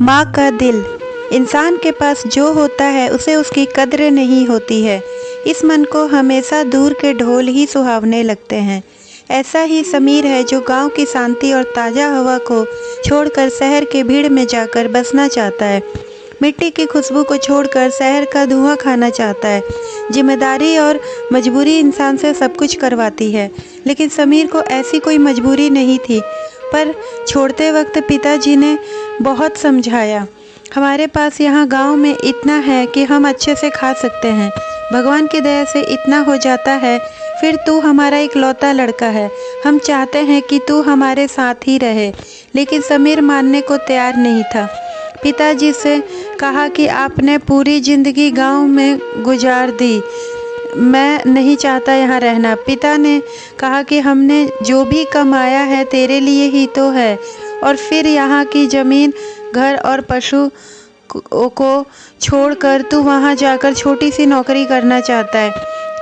माँ का दिल। इंसान के पास जो होता है उसे उसकी कद्र नहीं होती है। इस मन को हमेशा दूर के ढोल ही सुहावने लगते हैं। ऐसा ही समीर है जो गांव की शांति और ताज़ा हवा को छोड़कर शहर के भीड़ में जाकर बसना चाहता है। मिट्टी की खुशबू को छोड़कर शहर का धुआं खाना चाहता है। जिम्मेदारी और मजबूरी इंसान से सब कुछ करवाती है, लेकिन समीर को ऐसी कोई मजबूरी नहीं थी। पर छोड़ते वक्त पिताजी ने बहुत समझाया, हमारे पास यहाँ गांव में इतना है कि हम अच्छे से खा सकते हैं। भगवान की दया से इतना हो जाता है, फिर तू हमारा इकलौता लड़का है। हम चाहते हैं कि तू हमारे साथ ही रहे। लेकिन समीर मानने को तैयार नहीं था। पिताजी से कहा कि आपने पूरी ज़िंदगी गांव में गुजार दी, मैं नहीं चाहता यहाँ रहना। पिता ने कहा कि हमने जो भी कमाया है तेरे लिए ही तो है, और फिर यहाँ की ज़मीन, घर और पशु को छोड़कर तू वहाँ जाकर छोटी सी नौकरी करना चाहता है।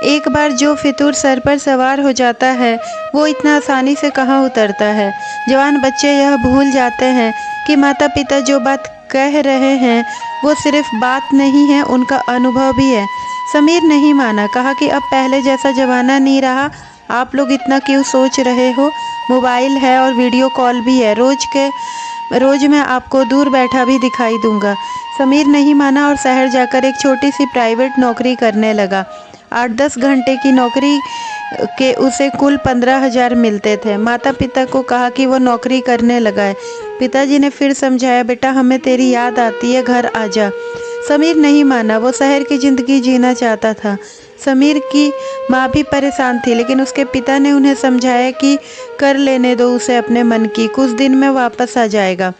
एक बार जो फितूर सर पर सवार हो जाता है वो इतना आसानी से कहाँ उतरता है। जवान बच्चे यह भूल जाते हैं कि माता पिता जो बात कह रहे हैं वो सिर्फ बात नहीं है, उनका अनुभव भी है। समीर नहीं माना, कहा कि अब पहले जैसा ज़माना नहीं रहा, आप लोग इतना क्यों सोच रहे हो। मोबाइल है और वीडियो कॉल भी है, रोज़ मैं आपको दूर बैठा भी दिखाई दूंगा। समीर नहीं माना और शहर जाकर एक छोटी सी प्राइवेट नौकरी करने लगा। 8-10 घंटे की नौकरी के उसे कुल 15,000 मिलते थे। माता पिता को कहा कि वो नौकरी करने लगा है। पिताजी ने फिर समझाया, बेटा हमें तेरी याद आती है, घर आ जा। समीर नहीं माना, वो शहर की ज़िंदगी जीना चाहता था। समीर की माँ भी परेशान थी, लेकिन उसके पिता ने उन्हें समझाया कि कर लेने दो उसे अपने मन की, कुछ दिन में वापस आ जाएगा।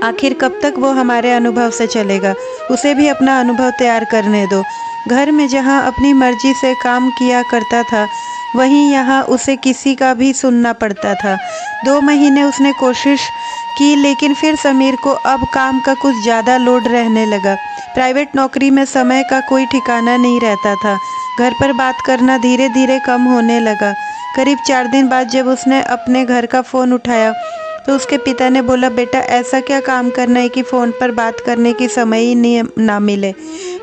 आखिर कब तक वो हमारे अनुभव से चलेगा, उसे भी अपना अनुभव तैयार करने दो। घर में जहाँ अपनी मर्जी से काम किया करता था, वहीं यहाँ उसे किसी का भी सुनना पड़ता था। 2 महीने उसने कोशिश की, लेकिन फिर समीर को अब काम का कुछ ज़्यादा लोड रहने लगा। प्राइवेट नौकरी में समय का कोई ठिकाना नहीं रहता था। घर पर बात करना धीरे धीरे कम होने लगा। करीब 4 दिन बाद जब उसने अपने घर का फ़ोन उठाया तो उसके पिता ने बोला, बेटा ऐसा क्या काम करना है कि फ़ोन पर बात करने की समय ही नहीं ना मिले।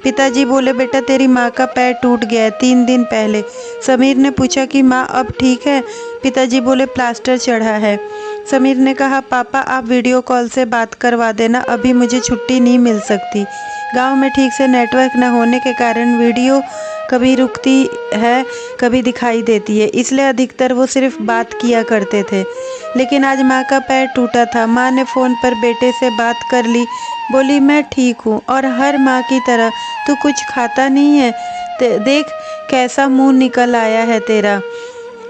पिताजी बोले, बेटा तेरी माँ का पैर टूट गया है 3 दिन पहले। समीर ने पूछा कि माँ अब ठीक है। पिताजी बोले, प्लास्टर चढ़ा है। समीर ने कहा, पापा आप वीडियो कॉल से बात करवा देना, अभी मुझे छुट्टी नहीं मिल सकती। गांव में ठीक से नेटवर्क न होने के कारण वीडियो कभी रुकती है, कभी दिखाई देती है, इसलिए अधिकतर वो सिर्फ बात किया करते थे। लेकिन आज माँ का पैर टूटा था। माँ ने फ़ोन पर बेटे से बात कर ली, बोली मैं ठीक हूँ और हर माँ की तरह तू कुछ खाता नहीं है, देख कैसा मुंह निकल आया है तेरा।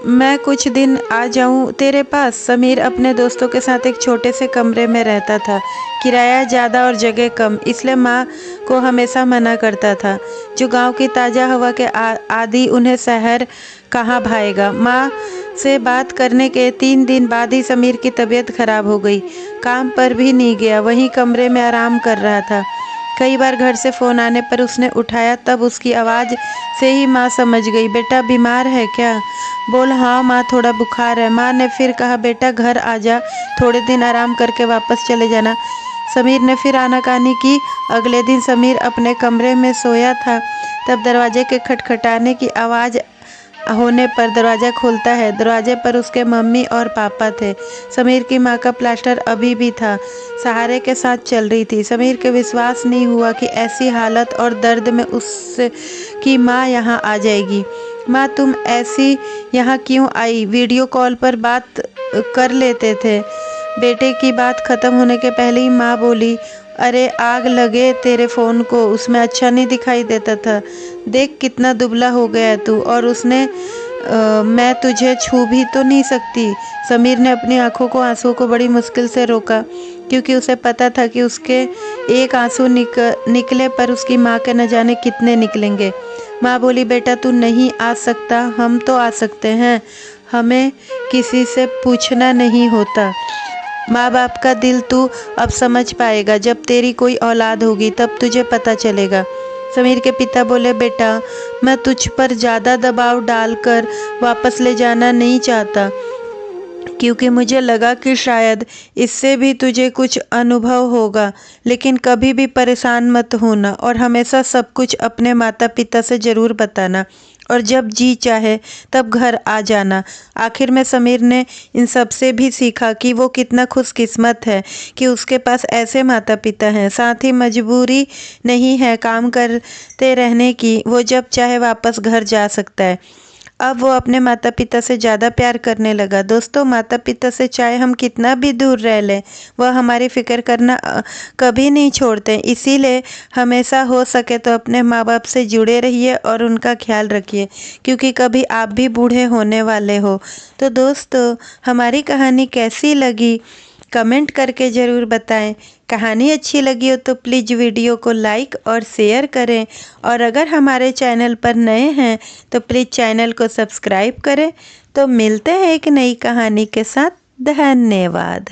मैं कुछ दिन आ जाऊं तेरे पास। समीर अपने दोस्तों के साथ एक छोटे से कमरे में रहता था। किराया ज़्यादा और जगह कम, इसलिए माँ को हमेशा मना करता था। जो गांव की ताज़ा हवा के आदि उन्हें शहर कहाँ भाएगा। माँ से बात करने के 3 दिन बाद ही समीर की तबीयत खराब हो गई। काम पर भी नहीं गया, वहीं कमरे में आराम कर रहा था। कई बार घर से फ़ोन आने पर उसने उठाया, तब उसकी आवाज़ से ही माँ समझ गई, बेटा बीमार है क्या। बोल हाँ माँ, थोड़ा बुखार है। माँ ने फिर कहा, बेटा घर आ जा, थोड़े दिन आराम करके वापस चले जाना। समीर ने फिर आनाकानी की। अगले दिन समीर अपने कमरे में सोया था, तब दरवाजे के खटखटाने की आवाज़ होने पर दरवाज़ा खुलता है। दरवाजे पर उसके मम्मी और पापा थे। समीर की माँ का प्लास्टर अभी भी था, सहारे के साथ चल रही थी। समीर के विश्वास नहीं हुआ कि ऐसी हालत और दर्द में उसकी माँ यहाँ आ जाएगी। माँ तुम ऐसी यहाँ क्यों आई, वीडियो कॉल पर बात कर लेते थे। बेटे की बात ख़त्म होने के पहले ही माँ बोली, अरे आग लगे तेरे फ़ोन को, उसमें अच्छा नहीं दिखाई देता था, देख कितना दुबला हो गया तू, और उसने मैं तुझे छू भी तो नहीं सकती। समीर ने अपनी आंखों को आंसुओं को बड़ी मुश्किल से रोका, क्योंकि उसे पता था कि उसके एक आंसू निकले पर उसकी माँ के न जाने कितने निकलेंगे। माँ बोली, बेटा तू नहीं आ सकता, हम तो आ सकते हैं, हमें किसी से पूछना नहीं होता। माँ बाप का दिल तू अब समझ पाएगा, जब तेरी कोई औलाद होगी तब तुझे पता चलेगा। समीर के पिता बोले, बेटा मैं तुझ पर ज़्यादा दबाव डालकर वापस ले जाना नहीं चाहता, क्योंकि मुझे लगा कि शायद इससे भी तुझे कुछ अनुभव होगा। लेकिन कभी भी परेशान मत होना और हमेशा सब कुछ अपने माता पिता से ज़रूर बताना, और जब जी चाहे तब घर आ जाना। आखिर में समीर ने इन सब से भी सीखा कि वो कितना खुशकिस्मत है कि उसके पास ऐसे माता पिता हैं। साथ ही मजबूरी नहीं है काम करते रहने की, वो जब चाहे वापस घर जा सकता है। अब वो अपने माता पिता से ज़्यादा प्यार करने लगा। दोस्तों, माता पिता से चाहे हम कितना भी दूर रह लें, वह हमारी फ़िक्र करना कभी नहीं छोड़ते। इसीलिए हमेशा हो सके तो अपने माँ बाप से जुड़े रहिए और उनका ख्याल रखिए, क्योंकि कभी आप भी बूढ़े होने वाले हो। तो दोस्तों, हमारी कहानी कैसी लगी कमेंट करके ज़रूर बताएं। कहानी अच्छी लगी हो तो प्लीज़ वीडियो को लाइक और शेयर करें, और अगर हमारे चैनल पर नए हैं तो प्लीज़ चैनल को सब्सक्राइब करें। तो मिलते हैं एक नई कहानी के साथ। धन्यवाद।